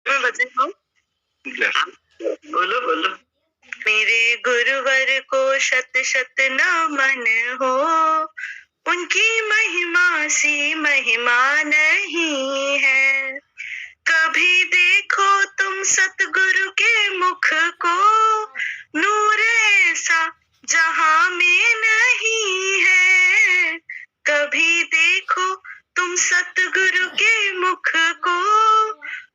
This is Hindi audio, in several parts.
मैं बता हूँ, बोलो बोलो। मेरे गुरुवर को शत शत नमन हो, उनकी महिमा सी महिमा नहीं है। कभी देखो तुम सतगुरु के मुख को, नूर ऐसा जहां में नहीं है। कभी देखो तुम सतगुरु के मुख को,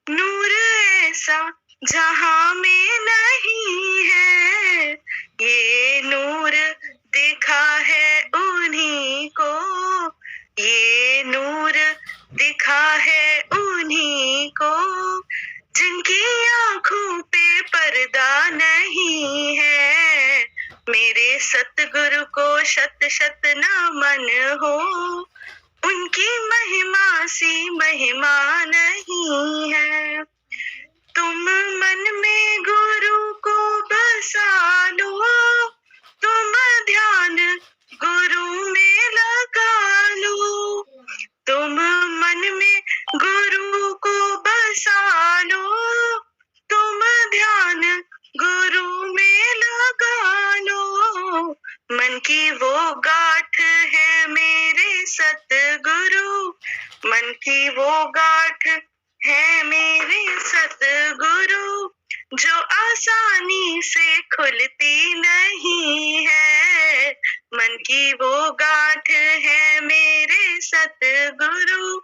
नूर ऐसा जहां में नहीं है। ये नूर देखा है उन्हीं को, ये नूर दिखा है उन्हीं को, जिनकी आंखों पे पर्दा नहीं है। मेरे सतगुरु को शत शत नमन हो, उनकी महिमा सी महिमा नहीं है। तुम मन में गुरु को बसा लो, तुम ध्यान गुरु में लगा लो। तुम मन में गुरु को बसा लो, तुम ध्यान गुरु में लगा लो। मन की वो गांठ है मेरे सतगुरु, मन की वो गांठ है मेरे सतगुरु, जो आसानी से खुलती नहीं है। मन की वो गांठ है मेरे सतगुरु,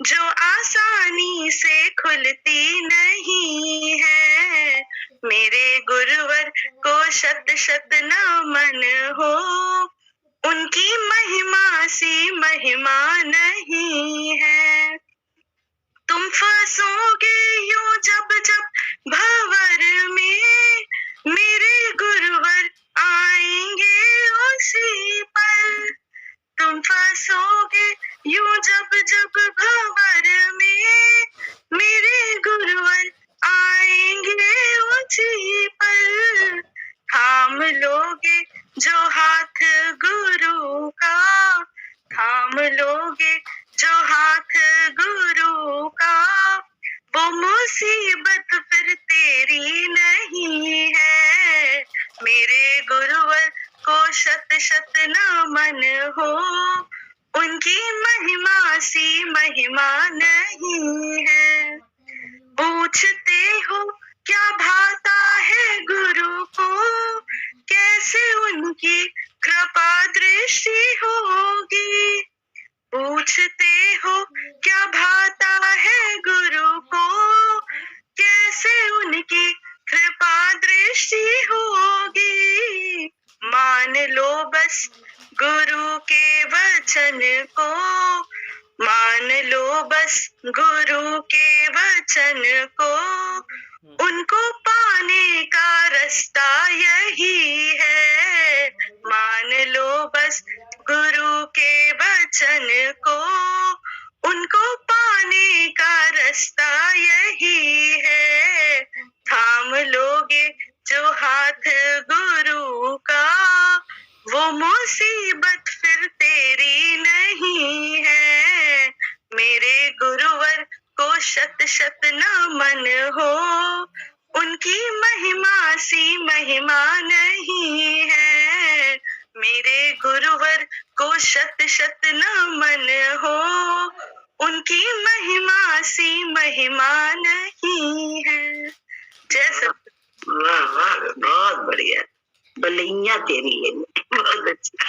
जो आसानी से खुलती नहीं है। मेरे गुरुवर को शत शत नमन हो, उनकी महिमा सी महिमा नहीं है। तुम फंसोगे यूं जब जब भंवर में, मेरे गुरुवर आएंगे उसी पल। तुम फंसोगे यूं जब जब भंवर में, मेरे गुरुवर आएंगे उसी पल। थाम लोगे जो हाथ गुरु का, थाम लोगे जो हाथ गुरु का, वो मुसीबत फिर तेरी नहीं है। मेरे गुरुवर को शत शत नमन हो, उनकी महिमा सी महिमा नहीं है। पूछते हो क्या भाता है गुरु को, कैसे उनकी कृपा दृष्टि होगी। पूछते हो क्या भाता है गुरु को, कैसे उनकी कृपा दृष्टि होगी। मान लो बस गुरु के वचन को, मान लो बस गुरु के वचन को, उनको पाने का रास्ता यही है। मान लो बस गुरु के वचन को, उनको पाने का रास्ता यही है। थाम लोगे जो हाथ गुरु का, वो मुसीबत फिर तेरी नहीं है। मेरे गुरुवर को शत शत नमन हो, उनकी महिमा सी महिमा नहीं है। मेरे गुरुवर को शत शत नमन हो, उनकी महिमा सी महिमा नहीं है। जैसा वाह वाह, बहुत बढ़िया, बलिया तेरी है, बहुत अच्छा।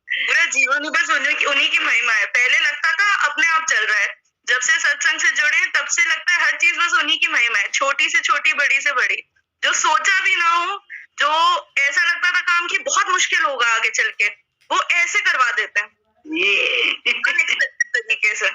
पूरा जीवन बस उन्हीं की महिमा है। पहले लगता था अपने आप चल रहा है, जब से सत्संग से जुड़े तब से लगता है हर चीज बस उन्हीं की महिमा है, छोटी से छोटी बड़ी से बड़ी। जो सोचा भी ना हो, जो ऐसा लगता था काम की बहुत मुश्किल होगा आगे चल के, वो ऐसे करवा देते हैं ये तरीके से।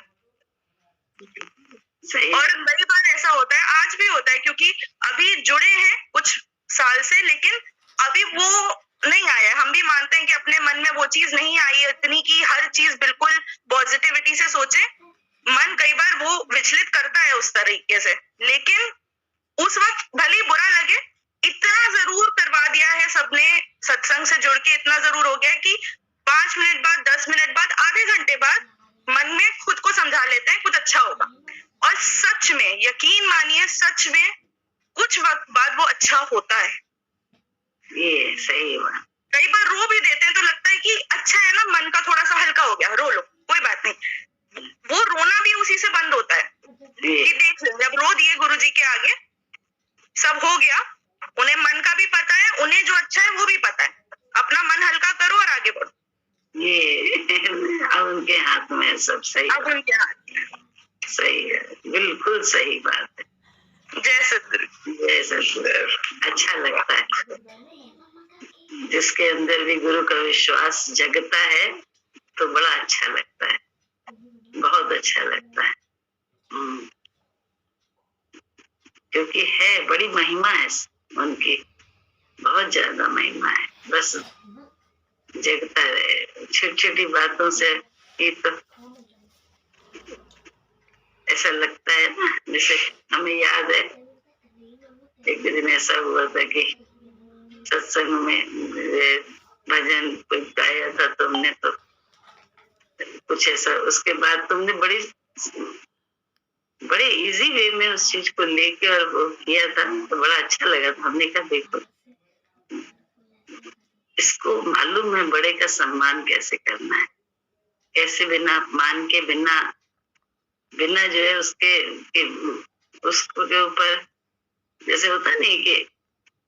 और कई बार ऐसा होता है, आज भी होता है, क्योंकि अभी जुड़े हैं कुछ साल से, लेकिन अभी वो नहीं आया। हम भी मानते हैं कि अपने मन में वो चीज नहीं आई है इतनी कि हर चीज बिल्कुल पॉजिटिविटी से सोचे। मन कई बार वो विचलित करता है उस तरीके से, लेकिन उस वक्त भले बुरा लगे, इतना जरूर करवा दिया है सबने सत्संग से जुड़ के, इतना जरूर हो गया कि 5 मिनट बाद, 10 मिनट बाद, आधे घंटे बाद मन में खुद को समझा लेते हैं कुछ अच्छा होगा। और सच में यकीन मानिए, सच में कुछ वक्त बाद वो अच्छा होता है। ये सही बात। कई बार रो भी देते हैं तो लगता है कि अच्छा है ना, मन का थोड़ा सा हल्का हो गया, रो लो कोई बात नहीं। वो रोना भी उसी से बंद होता है कि देख लो, जब रो दिए गुरुजी के आगे सब हो गया, उन्हें मन का भी पता है, उन्हें जो अच्छा है वो भी पता है, अपना मन हल्का करो और आगे बढ़ो। ये अब उनके हाथ में सब सही। अब उनके हाथ सही है, बिल्कुल सही बात है। जय सतगुरु। जय सतगुरु। अच्छा लगता है जिसके अंदर भी गुरु का विश्वास जगता है तो बड़ा अच्छा लगता है, बहुत अच्छा लगता है। क्योंकि है बड़ी महिमा है उनकी, बहुत ज्यादा महिमा है। बस जगता रहे, छोटी छोटी बातों से ही तो ऐसा लगता है ना। जैसे हमें याद है एक दिन ऐसा हुआ था कि सत्संग में भजन कोई गाया था तुमने, तो कुछ ऐसा, उसके बाद तुमने बड़े इजी वे में उस चीज को लेके और वो किया था, तो बड़ा अच्छा लगा था। हमने कहा देखो इसको मालूम है बड़े का सम्मान कैसे करना है, कैसे बिना अपमान के, बिना जो है उसके उसके ऊपर, जैसे होता नहीं कि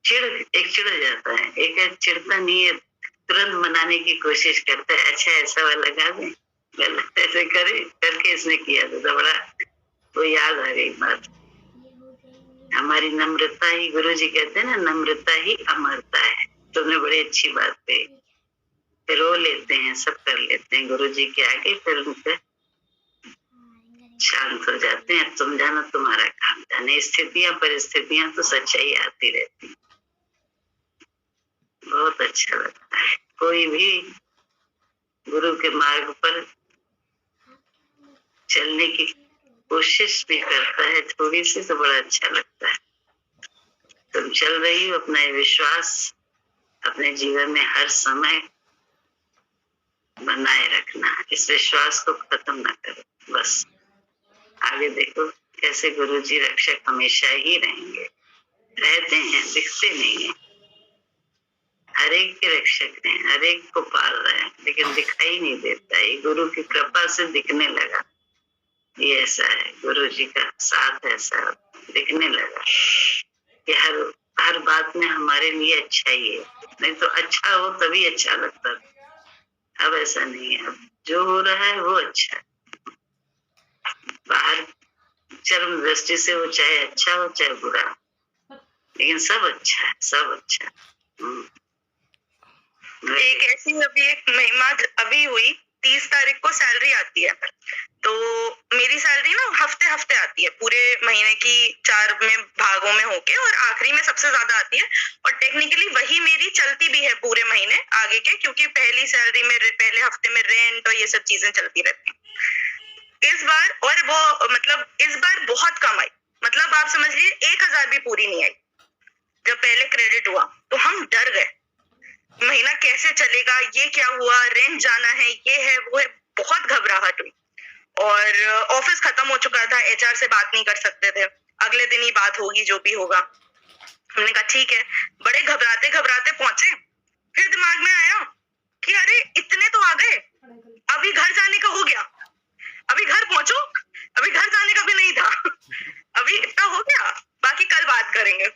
चिढ़ जाता है, एक चिढ़ता नहीं है, तुरंत मनाने की कोशिश करता है, अच्छा ऐसा वाला गा दे, गलत ऐसे करके इसने किया था। बड़ा वो याद आ गई बात। हमारी नम्रता ही, गुरुजी कहते हैं ना, नम्रता ही अमरता है। तुमने बड़ी अच्छी बात कही। फिर रो लेते हैं, सब कर लेते हैं गुरुजी के आगे, फिर उनसे शांत हो जाते हैं। तुम जानो तुम्हारा काम जाने। स्थितियां परिस्थितियां तो सच्चाई आती रहती, बहुत अच्छा लगता है। कोई भी गुरु के मार्ग पर चलने की कोशिश भी करता है थोड़ी सी, तो बड़ा अच्छा लगता है। तुम चल रही हो, अपना विश्वास अपने जीवन में हर समय बनाए रखना, इस विश्वास को खत्म ना करो। बस आगे देखो कैसे गुरुजी रक्षक हमेशा ही रहेंगे, रहते हैं, दिखते नहीं है। हर एक के रक्षक हैं, हर एक को पाल रहे हैं, लेकिन दिखाई नहीं देता है। गुरु की कृपा से दिखने लगा। ये ऐसा है, गुरुजी का साथ ऐसा दिखने लगा कि हर बात में हमारे लिए अच्छा ही है। नहीं तो अच्छा हो तभी अच्छा लगता था, अब ऐसा नहीं है। अब जो हो रहा है वो अच्छा है। बाहर चरम दृष्टि से वो चाहे अच्छा हो चाहे बुरा, लेकिन सब अच्छा है, सब अच्छा है। एक ऐसी अभी एक महिमा अभी हुई, 30 तारीख को सैलरी आती है, तो मेरी सैलरी ना हफ्ते हफ्ते आती है, पूरे महीने की 4 में भागों में होके, और आखिरी में सबसे ज्यादा आती है। और टेक्निकली वही मेरी चलती भी है पूरे महीने आगे के, क्योंकि पहली सैलरी में पहले हफ्ते में रेंट और ये सब चीजें चलती रहती हैं। इस बार, और वो मतलब इस बार बहुत कम आई, मतलब आप समझ लीजिए 1000 भी पूरी नहीं आई। जब पहले क्रेडिट हुआ तो हम डर गए, महीना कैसे चलेगा, ये क्या हुआ, रेंट जाना है, ये है वो है, बहुत घबराहट हुई। और ऑफिस खत्म हो चुका था, एचआर से बात नहीं कर सकते थे, अगले दिन ही बात होगी जो भी होगा। हमने कहा ठीक है, बड़े घबराते घबराते पहुंचे। फिर दिमाग में आया कि अरे इतने तो आ गए, अभी घर जाने का हो गया, अभी घर पहुंचो, अभी घर जाने का भी नहीं था, अभी इतना हो गया, बाकी कल बात करेंगे।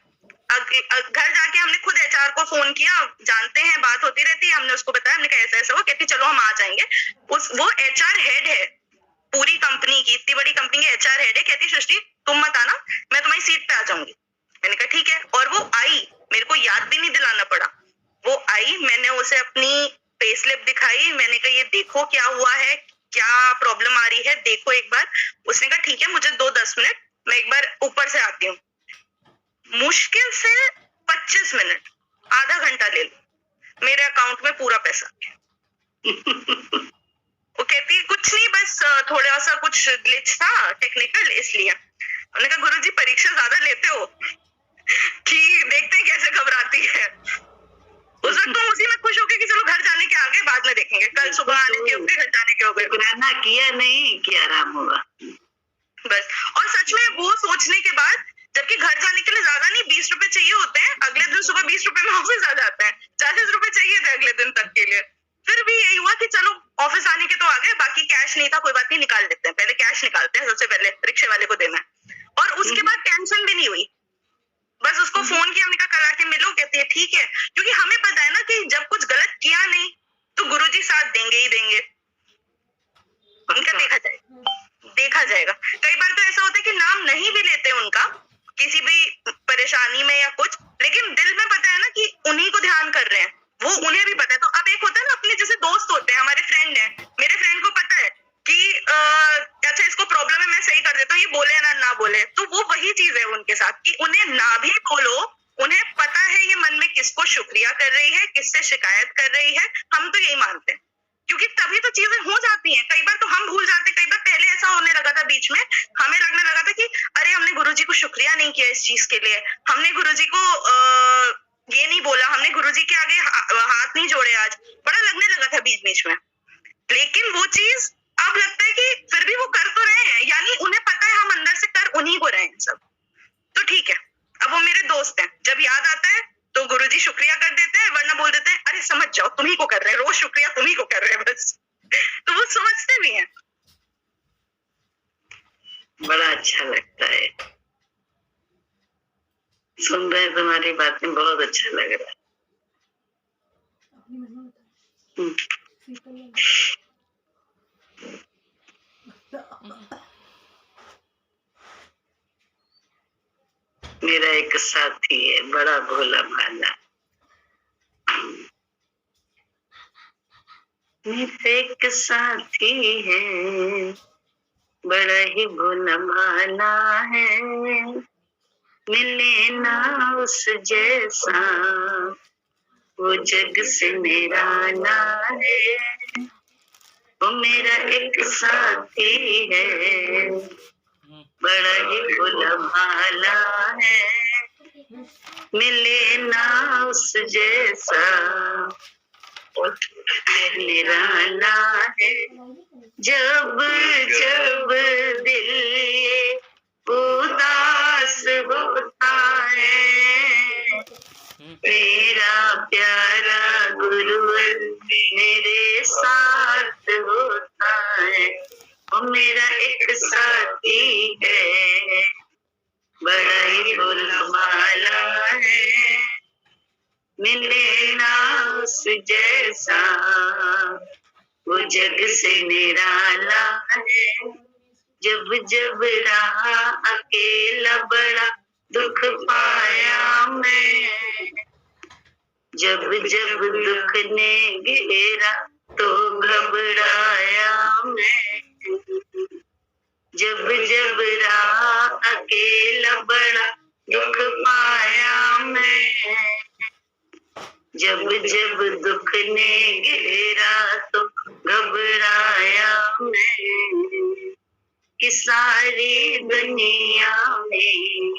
घर जाके हमने खुद एचआर को फोन किया, जानते हैं बात होती रहती है, हमने उसको बताया, हमने कहा ऐसा ऐसा हुआ, कहती चलो हम आ जाएंगे। वो एचआर हेड है पूरी कंपनी की, इतनी बड़ी कंपनी की एचआर हेड है, कहती सृष्टि तुम मत आना, मैं तुम्हारी सीट पे आ जाऊंगी। मैंने कहा ठीक है, और वो आई, मेरे को याद भी नहीं दिलाना पड़ा, वो आई, मैंने उसे अपनी पे स्लिप दिखाई, मैंने कहा ये देखो क्या हुआ है, क्या प्रॉब्लम आ रही है, देखो एक बार। उसने कहा ठीक है, मुझे 2-10 मिनट, मैं एक बार ऊपर से आती हूँ। मुश्किल से 25 मिनट, आधा घंटा ले लो, मेरे अकाउंट में पूरा पैसा। वो कहती कुछ नहीं, बस थोड़ा सा कुछ ग्लिच था टेक्निकल, इसलिए। हमने कहा गुरुजी परीक्षा ज्यादा लेते हो कि देखते हैं कैसे घबराती है। उस वक्त तो उसी में खुश होके कि चलो घर जाने के आगे बाद में देखेंगे, कल सुबह आने के होगे, घर जाने के होगे, किया नहीं कि आराम होगा बस। और सच में वो सोच सोचने के बाद, जबकि घर जाने के लिए ज्यादा नहीं 20 रुपए चाहिए होते हैं, अगले दिन सुबह 20 रुपए में ऑफिस आ जाता है, 40 रुपए चाहिए थे अगले दिन तक के लिए। फिर भी यही हुआ कि चलो ऑफिस आने के तो आ गए, बाकी कैश नहीं था, कोई बात नहीं, निकाल लेते हैं, पहले कैश निकालते हैं, सबसे पहले रिक्शे वाले को देना है। और उसके बाद टेंशन भी नहीं हुई, बस उसको फोन किया, हमने कहा कल आके मिलो, कहती है ठीक है, क्योंकि हमें पता है ना कि जब कुछ गलत किया नहीं तो गुरुजी साथ देंगे ही देंगे, उनका देखा जाएगा। कई बार तो ऐसा होता है कि नाम नहीं भी लेते उनका किसी भी परेशानी में या कुछ, लेकिन दिल में पता है ना कि उन्हीं को ध्यान कर रहे हैं, वो उन्हें भी पता है। तो अब एक होता है ना, अपने जैसे दोस्त होते हैं, हमारे फ्रेंड है, मेरे फ्रेंड को पता है कि अच्छा इसको प्रॉब्लम है, मैं सही कर देता हूँ, ये बोले ना बोले, तो वो वही चीज है उनके साथ कि उन्हें ना भी बोलो, उन्हें पता है ये मन में किसको शुक्रिया कर रही है, किससे शिकायत कर रही है। हम तो यही मानते हैं, क्योंकि तभी तो चीजें हो जाती हैं। कई बार तो हम भूल जाते, कई बार पहले ऐसा होने लगा था बीच में, हमें लगने लगा था कि अरे हमने गुरुजी को शुक्रिया नहीं किया इस चीज के लिए, हमने गुरुजी को ये नहीं बोला, हमने गुरुजी के आगे हाथ नहीं जोड़े, आज बड़ा लगने लगा था बीच बीच में। लेकिन वो चीज अब लगता है कि फिर भी वो कर तो रहे हैं, यानी उन्हें पता है हम अंदर से कर उन्हीं को रहे हैं सब, तो ठीक है। अब वो मेरे दोस्त हैं, जब याद आता है तो गुरुजी शुक्रिया कर देते हैं, वरना बोल देते हैं अरे समझ जाओ तुम्ही को कर रहे हैं, रोज शुक्रिया तुम्ही को कर रहे हैं बस। तो वो समझते भी हैं। बड़ा अच्छा लगता है, सुन रहे तुम्हारी बातें, बहुत अच्छा लग रहा है। मेरा एक साथी है, बड़ा भोला भाला, मेरा एक साथी है, बड़ा ही भोला भाला है, मिले ना उस जैसा, वो जग से निराला है। वो मेरा एक साथी है, बड़ा ही भोला भाला है, मिले ना उस जैसा, निराला है। जब जब दिल ये उदास होता है, मेरा प्यारा गुरुवर मेरे साथ होता है। वो मेरा एक साथी है, बड़ा ही भोला भाला है, मिले ना उस जैसा, वो जग से निराला है। जब जब रहा अकेला बड़ा दुख पाया मैं, जब जब दुख ने घेरा तो घबराया मैं, जब जब रहा अकेला बड़ा दुख पाया मैं, जब जब दुख ने घेरा तो घबराया मैं, कि सारी दुनिया में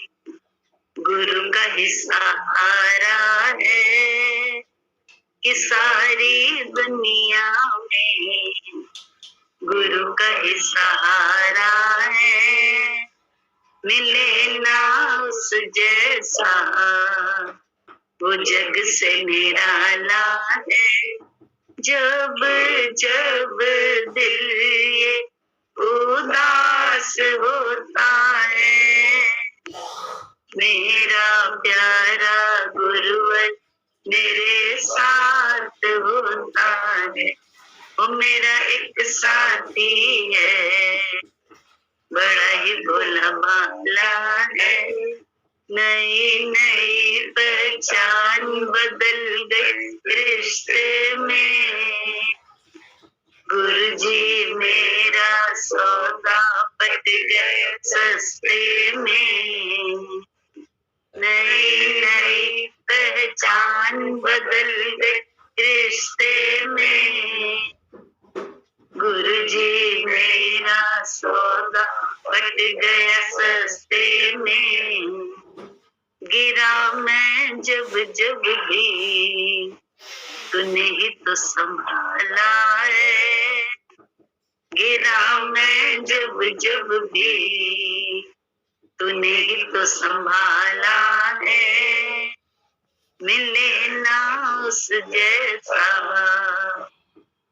गुरु का ही सहारा है, कि सारी दुनिया में गुरु का ही सहारा है, मिले ना उस जैसा, वो जग से निराला है। जब जब दिल ये उदास होता है, मेरा प्यारा गुरुवर मेरे साथ होता है। वो मेरा एक साथी है, बड़ा ही भोला भाला है, नई नई पहचान बदल गई रिश्ते में, गुरुजी मेरा सौदा पट गए सस्ते में, नई नई पहचान बदल गई रिश्ते में, गुरुजी मेरा सौदा पट गया सस्ते में, गिरा मैं जब जब भी तूने ही तो संभाला है, गिरा मैं जब जब भी तूने तुमने ही तो संभाला है, मिले ना उस जैसा,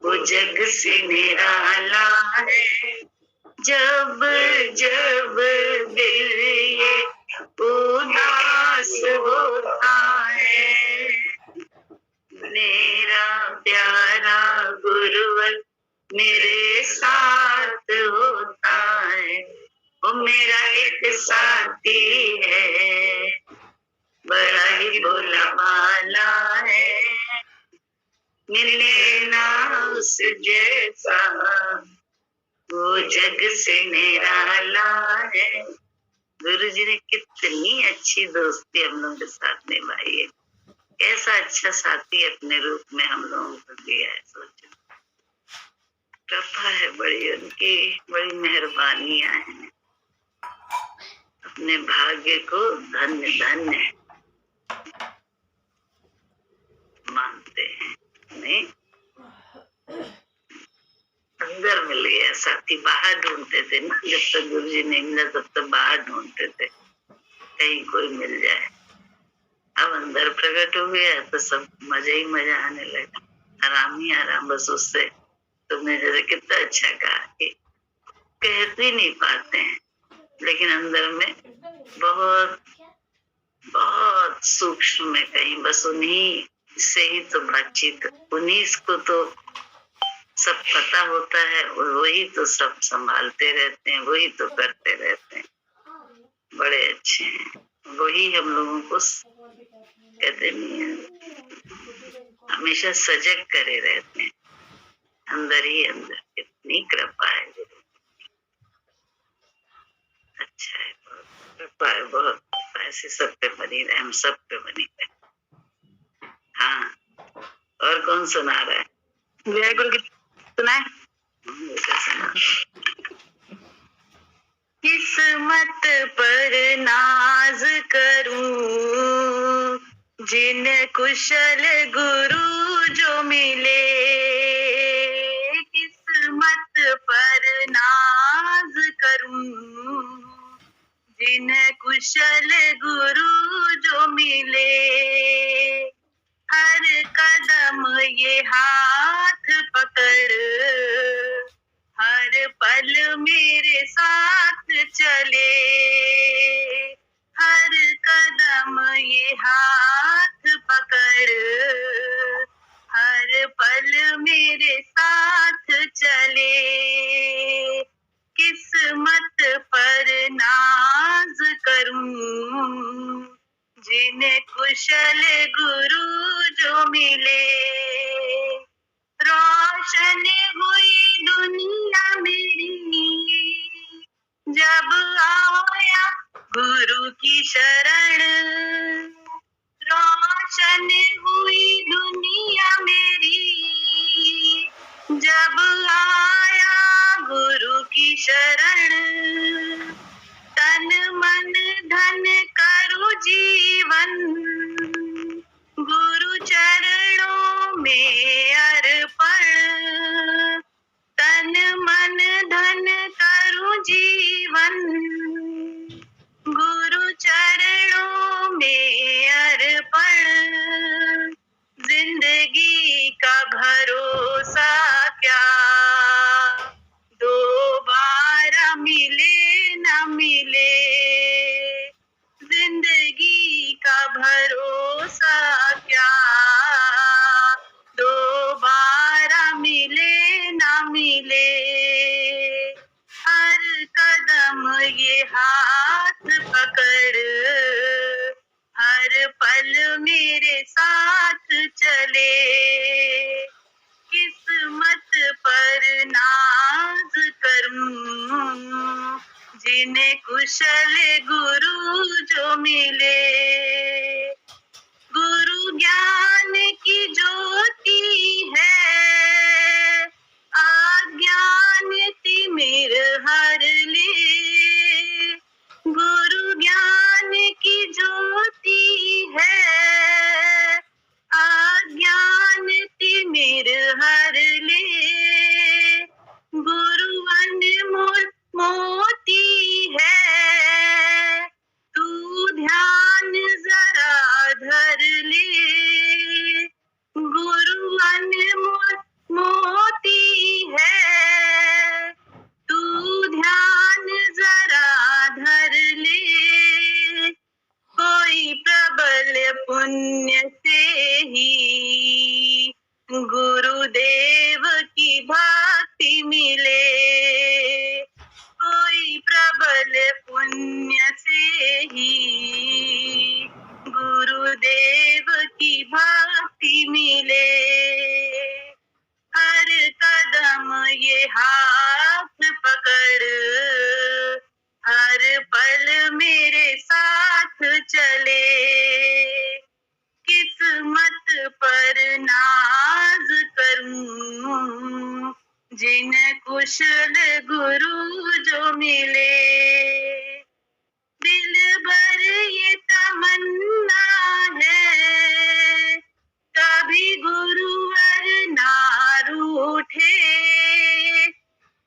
वो जग से निराला है। जब जब दिल ये उदास होता है, मेरा प्यारा गुरुवर मेरे साथ होता है। वो मेरा एक साथी है, बड़ा ही भोला भाला है, मिले ना उस जैसा, वो जग से निराला है। गुरु जी ने कितनी अच्छी दोस्ती हम लोगों के साथ निभाई है। कैसा अच्छा साथी अपने रूप में हम लोगों को दिया है। सोचो, कृपा है बड़ी उनकी, बड़ी मेहरबानियां हैं। अपने भाग्य को धन्य धन्य मानते हैं। नहीं, अंदर मिल गया साथी। बाहर ढूंढते थे ना, जब तक गुरु जी नहीं मिला तब तक बाहर ढूंढते थे कहीं कोई मिल जाए। अब अंदर प्रकट हो गया तो सब मजा ही मजा आने लगा। आराम ही आराम। बस उससे तुमने जैसे कितना अच्छा कहा कि कह भी नहीं पाते हैं, लेकिन अंदर में बहुत बहुत सूक्ष्म में कहीं बस उन्हीं से ही तो बातचीत, उन्हीं को तो सब पता होता है और वही तो सब संभालते रहते हैं, वही तो करते रहते हैं। बड़े अच्छे हैं। वही हम लोगों को कहते नहीं है, हमेशा सजग करे रहते हैं। अंदर ही अंदर कितनी कृपा है। अच्छा है, बहुत कृपा है, बहुत कृपा। ऐसे सब पे बनी रहे, हम सब पे बनी रहे। हाँ, और कौन सुना रहा है? जय गुरु की सुना है। किस्मत पर नाज करूं, जिन कुशल गुरु जो मिले। किस्मत पर नाज करूं, जिन कुशल गुरु जो मिले। हर कदम ये हाथ पकड़, हर पल मेरे साथ चले। हर कदम ये हाथ पकड़, हर पल मेरे साथ चले। किस्मत पर नाज करूं, जिन्हें कुशल गुरु जो मिले। रोशन हुई दुनिया मेरी, जब आया गुरु की शरण। रोशन हुई दुनिया मेरी, जब आया गुरु की शरण। तन मन धन करूं जीवन, गुरु चरणों में अर्पण। तन मन धन करूं जीवन, गुरु चरणों में अर्पण। जिंदगी का भरोसा क्या, दोबारा मिले न मिले। जिंदगी का भरोसा क्या, दोबारा मिले न मिले। हर कदम ये हाथ पकड़, हर पल मेरे साथ चले। किस्मत पर नाज करूं, जिन्हें कुशल गुरु जो मिले। गुरु ज्ञान की ज्योति है, अज्ञान तिमिर हर ले। गुरु ज्ञान की ज्योति है, अज्ञान तिमिर हर ले। गुरु अनमोल मोती है, पुण्य से ही गुरुदेव की भक्ति मिले, कोई प्रबल पुण्य से ही गुरुदेव की भक्ति मिले। हर कदम ये हाथ पकड़ हर पल मेरे साथ चले, किस्मत पर नाज करूं जिन कुशल गुरु जो मिले। दिल भर ये तमन्ना है कभी गुरुवर ना रूठे,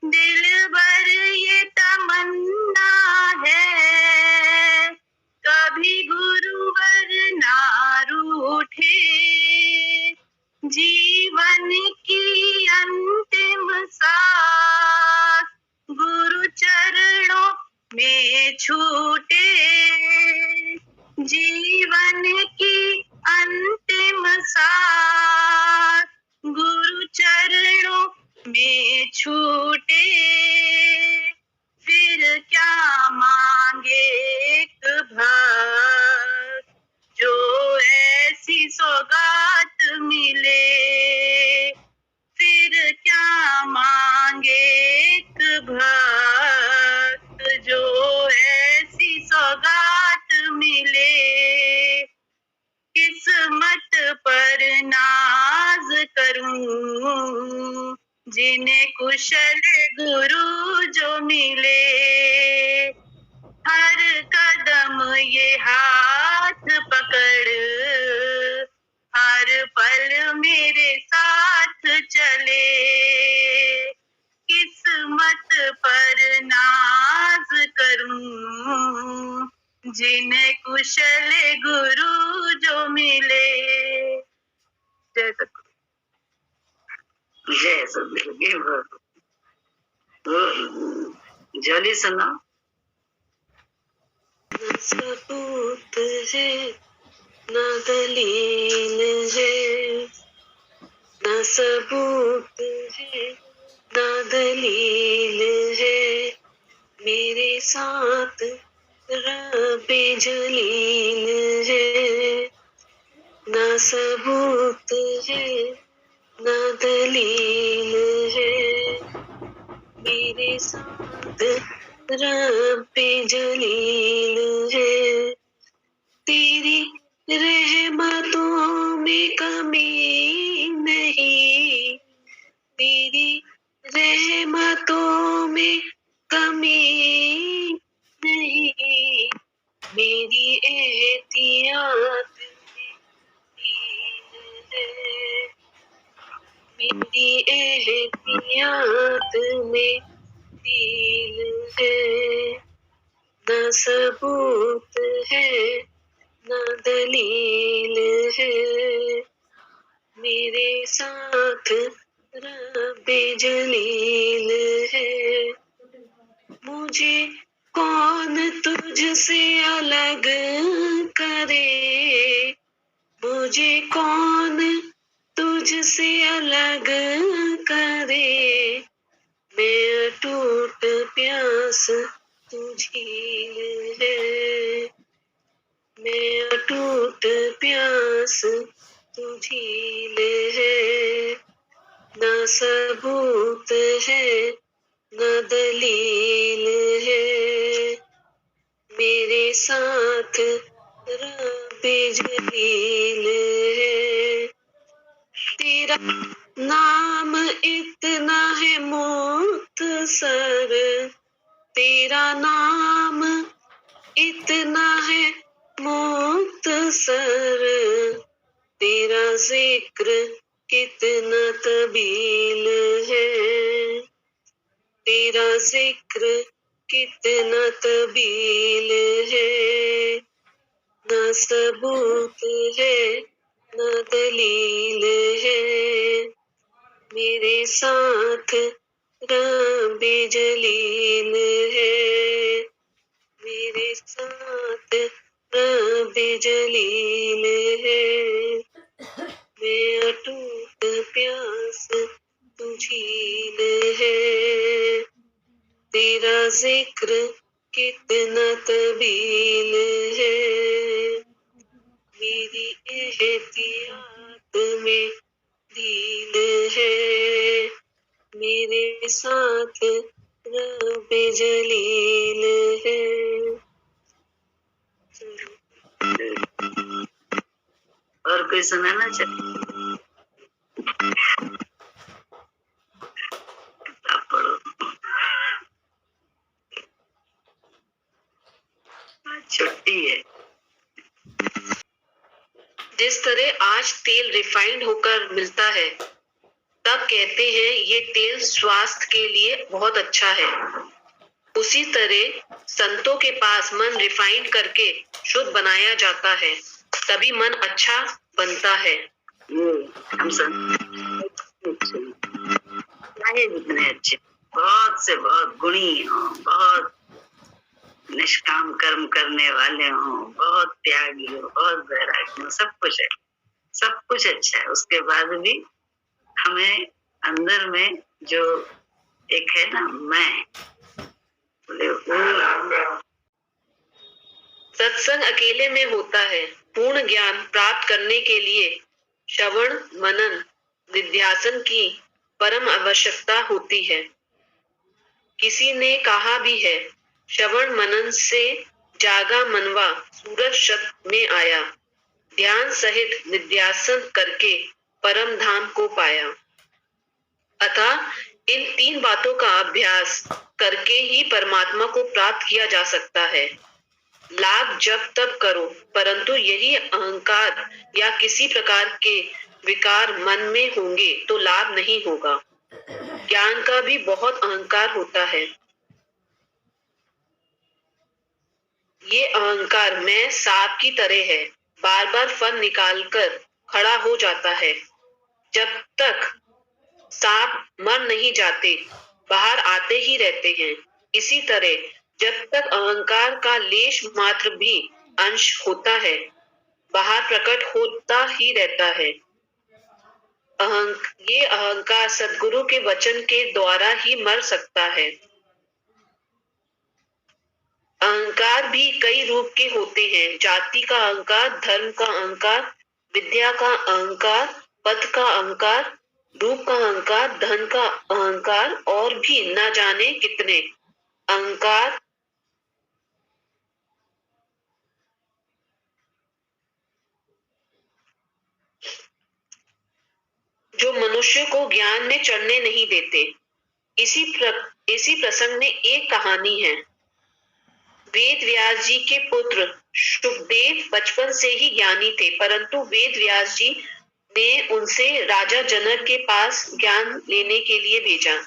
दिल भर ये तमन्ना है कभी गुरुवर ना रूठे। जीवन की अंतिम सांस गुरु चरणों में छूटे, जीवन की अंतिम सांस गुरु चरणों में छूटे। फिर क्या मांगे एक भक्त जो ऐसी सौगात मिले, फिर क्या मांगे एक भक्त जो ऐसी सौगात मिले। किस्मत पर नाज करूं जिन्हें कुशल गुरु जो मिले। हर कदम ये हाथ पकड़ हर पल मेरे साथ चले, किस्मत पर नाज करूं जिन्हें कुशल गुरु जो मिले। जय सतगुरु। जय सतगुरु। वो जोली सुनो। न सबूत है न दलील है, न सबूत है न दलील है, मेरे साथ रब्बे जलील है। न सबूत है न दलील है, मेरे साथ रब्बे जलील है। तेरी रहमतों में कमी नहीं, तेरी रहमतों में कमी नहीं, मेरी एहतियात है, मेरी एहतियात में दिल है। न सबूत है न दलील है, मेरे साथ रब्बे जलील है। मुझे कौन तुझसे अलग करे, मुझे कौन तुझसे अलग करे, मैं अटूट प्यास तुझी है, मैं अटूट प्यास तुझी है। न सबूत है न दलील है, मेरे साथ रब्बे जलील है। तेरा नाम इतना है मुख्तसर, तेरा नाम इतना है मुख्तसर, तेरा जिक्र कितना तवील है, तेरा जिक्र कितना तवील है। न सबूत है न दलील है, मेरे साथ रब्बे जलील है, मेरे साथ रब जलील है, मैं अटूट प्यास तू झील है, तेरा जिक्र कितना तवील है, मेरी एहतियात में ढील है, मेरे साथ रब जलील है। और कोई सुनाना चाहे? आप पढ़ो। छुट्टी है। जिस तरह आज तेल रिफाइंड होकर मिलता है, तब कहते हैं ये तेल स्वास्थ्य के लिए बहुत अच्छा है। उसी तरह संतों के पास मन रिफाइंड करके शुद्ध बनाया जाता है, तभी मन अच्छा बनता है। हम सब चाहे जितने अच्छे, बहुत से बहुत गुणी हो, बहुत निष्काम कर्म करने वाले हो, बहुत त्यागी हो, बहुत वैरागी हो, सब कुछ है, सब कुछ अच्छा है। उसके बाद भी हमें अंदर में जो एक है ना, मैं सत्संग अकेले में होता है। पूर्ण ज्ञान प्राप्त करने के लिए श्रवण, मनन, निध्यासन की परम आवश्यकता होती है। किसी ने कहा भी है, श्रवण मनन से जागा मनवा सूरज शब्द में आया, ध्यान सहित निध्यासन करके परम धाम को पाया। अतः इन तीन बातों का अभ्यास करके ही परमात्मा को प्राप्त किया जा सकता है। लाभ जब तब करो, परंतु यही अहंकार या किसी प्रकार के विकार मन में होंगे तो लाभ नहीं होगा। ज्ञान का भी बहुत अहंकार होता है। ये अहंकार मैं सांप की तरह है, बार बार फन निकालकर खड़ा हो जाता है। जब तक सांप मर नहीं जाते, बाहर आते ही रहते हैं। इसी तरह जब तक अहंकार का लेश मात्र भी अंश होता है, बाहर प्रकट होता ही रहता है। ये अहंकार सद्गुरु के वचन के द्वारा ही मर सकता है। अहंकार भी कई रूप के होते हैं। जाति का अहंकार, धर्म का अहंकार, विद्या का अहंकार, पद का अहंकार, रूप का अहंकार, धन का अहंकार और भी न जाने कितने अहंकार जो मनुष्य को ज्ञान में चढ़ने नहीं देते। इसी प्रसंग में एक कहानी है। वेद व्यास जी के पुत्र शुकदेव बचपन से ही ज्ञानी थे, परंतु वेद व्यास जी ने उनसे राजा जनक के पास ज्ञान लेने के लिए भेजा।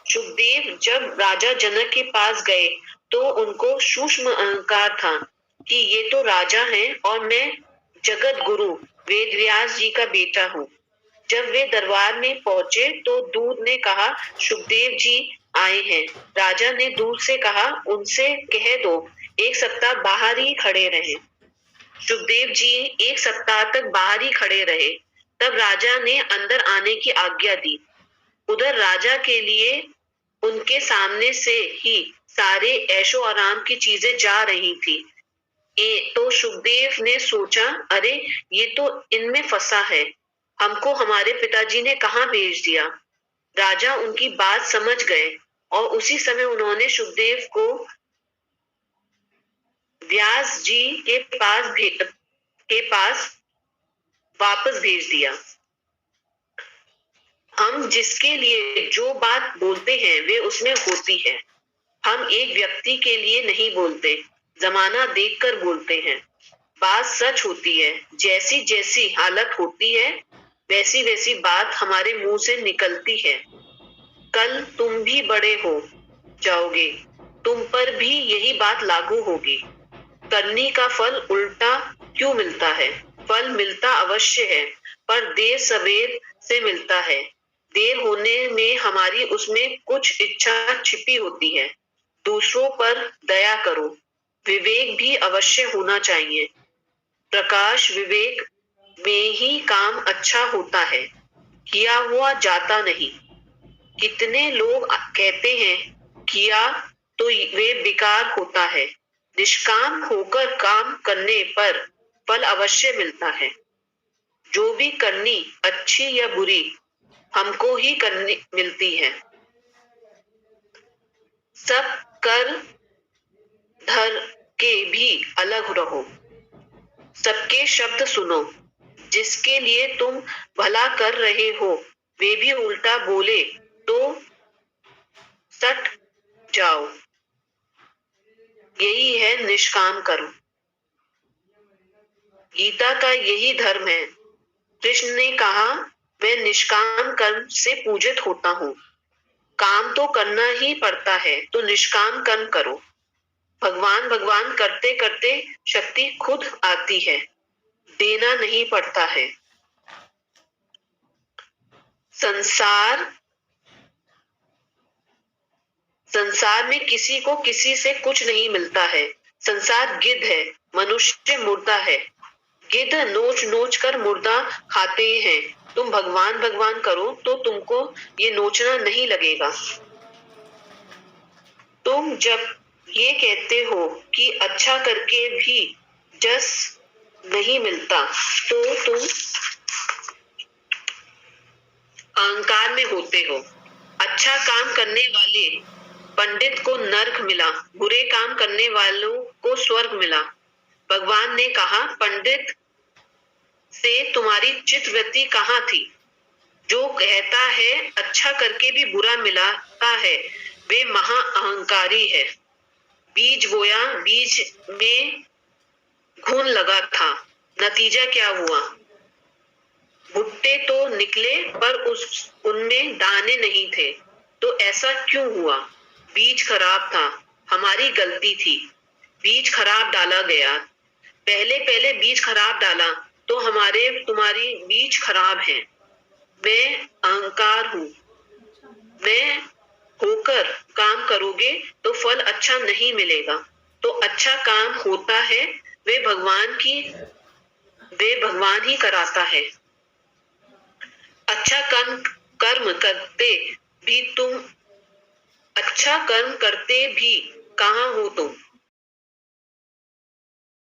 शुकदेव जब राजा जनक के पास गए तो उनको सूक्ष्म अहंकार था कि ये तो राजा हैं और मैं जगत गुरु वेद व्यास जी का बेटा हूँ। जब वे दरबार में पहुंचे तो दूत ने कहा, शुकदेव जी आए हैं। राजा ने दूत से कहा, उनसे कह दो 1 सप्ताह बाहर ही खड़े रहे। शुकदेव जी 1 सप्ताह तक बाहर ही खड़े रहे। तब राजा ने अंदर आने की आज्ञा दी। उधर राजा के लिए उनके सामने से ही सारे ऐशो आराम की चीजें जा रही थी। तो शुकदेव ने सोचा, अरे ये तो इनमें फंसा है, हमको हमारे पिताजी ने कहाँ भेज दिया। राजा उनकी बात समझ गए और उसी समय उन्होंने शुकदेव को व्यास जी के पास वापस भेज दिया। हम जिसके लिए जो बात बोलते हैं वे उसमें होती है। हम एक व्यक्ति के लिए नहीं बोलते, जमाना देखकर बोलते हैं। बात सच होती है। जैसी जैसी हालत होती है वैसी वैसी बात हमारे मुंह से निकलती है। कल तुम भी बड़े हो जाओगे, तुम पर भी यही बात लागू होगी। करनी का फल उल्टा क्यों मिलता है? फल मिलता अवश्य है, पर देर सवेर से मिलता है। देर होने में हमारी उसमें कुछ इच्छा छिपी होती है। दूसरों पर दया करो, विवेक भी अवश्य होना चाहिए। प्रकाश विवेक में ही काम अच्छा होता है, किया हुआ जाता नहीं। कितने लोग कहते हैं किया तो वे बेकार होता है। निष्काम होकर काम करने पर फल अवश्य मिलता है। जो भी करनी अच्छी या बुरी हमको ही करनी मिलती है। सब कर धर के भी अलग रहो। सबके शब्द सुनो। जिसके लिए तुम भला कर रहे हो वे भी उल्टा बोले तो सट जाओ। यही है निष्काम कर्म। गीता का यही धर्म है। कृष्ण ने कहा, मैं निष्काम कर्म से पूजित होता हूँ। काम तो करना ही पड़ता है तो निष्काम कर्म करो। भगवान भगवान करते करते शक्ति खुद आती है, देना नहीं पड़ता है। संसार में किसी को किसी से कुछ नहीं मिलता है। संसार गिद्ध है, मनुष्य मुर्दा है। गिद्ध नोच नोच कर मुर्दा खाते हैं। तुम भगवान भगवान करो तो तुमको ये नोचना नहीं लगेगा। तुम जब ये कहते हो कि अच्छा करके भी जस नहीं मिलता तो तुम अहंकार में होते हो। अच्छा काम करने वाले पंडित को नर्क मिला, बुरे काम करने वालों को स्वर्ग मिला। भगवान ने कहा, पंडित से तुम्हारी चित्तवृत्ति कहाँ थी? जो कहता है अच्छा करके भी बुरा मिलता है वे महा अहंकारी है। बीज बोया, बीज में घुन लगा था, नतीजा क्या हुआ? भुट्टे तो निकले पर उनमें दाने नहीं थे। तो ऐसा क्यों हुआ? बीज खराब था, हमारी गलती थी। बीज खराब डाला गया। पहले बीज खराब डाला तो तुम्हारी बीज खराब है। मैं अहंकार हूँ। मैं होकर काम करोगे तो फल अच्छा नहीं मिलेगा। तो अच्छा काम होता है वे भगवान ही कराता है। अच्छा कर्म करते भी तुम अच्छा कर्म करते भी कहाँ हो तुम?